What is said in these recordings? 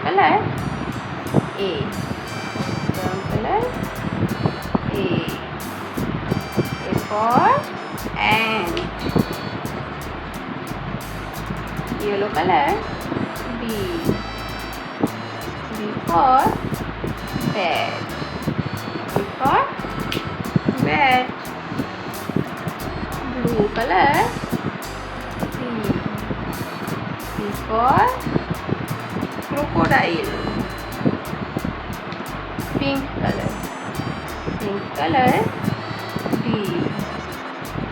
color A. Brown color A. A for ant. Yellow color B. B for bat. B for bat. Blue color C. C for crocodile. Pink color D.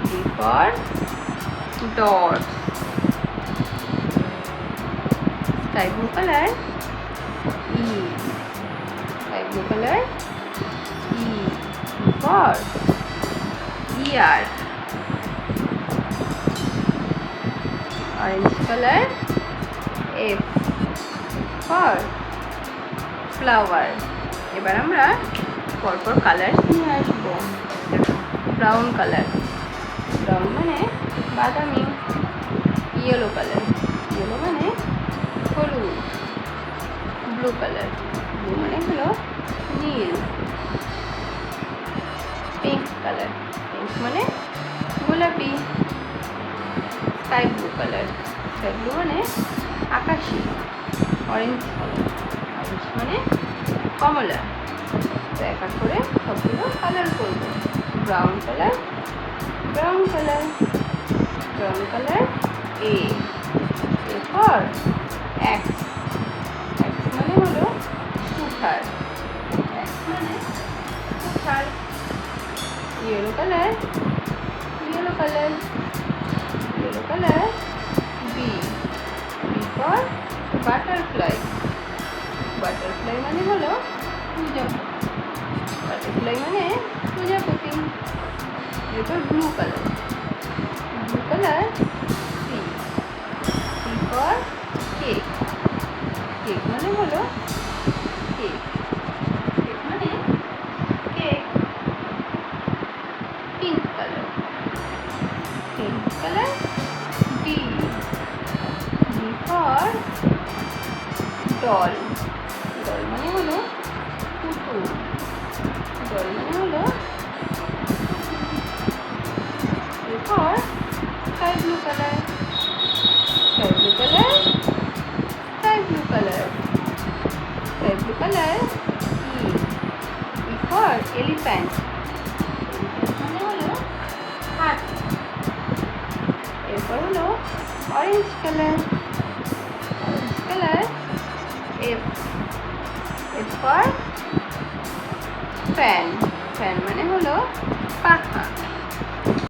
D for dots. Sky blue color E. Sky blue color E. E for ear. Orange color F for flower. এবার আমরা পরপর colour নিয়ে আসবো। Brown colour, brown মানে বাদামি। Yellow colour, yellow মানে হলুদ। Blue colour, blue মানে হলো নীল। পিঙ্ক কালার, পিঙ্ক মানে গোলাপি। Sky blue colour, sky blue মানে আকাশি। অরেঞ্জ কালার, অরেঞ্জ মানে কমলা। তো এক এক করে সবগুলো কালার করবো। Brown colour, brown colour, brown colour A. A for axe, axe মানে হলো কুঠার। এক্স মানে কুঠার। Yellow colour, yellow colour, yellow colour B. B for butterfly. Butterfly মানে হলো প্রজাপতি। বাটারফ্লাই মানে প্রজাপতি। এরপর blue colour, blue colour C. C for cake. Cake মানে হলো কেক। কেক মানে cake. Pink colour, pink colour D. D for doll. Doll মানে হলো পুতুল। ডল মানে হলো এরপর sky blue colour, sky blue colour, sky blue colour, sky blue colour E. E for elephant. Elephant মানে হলো হাতি। এরপর হলো orange colour, orange colour F. F for fan. Fan মানে হলো পাখা।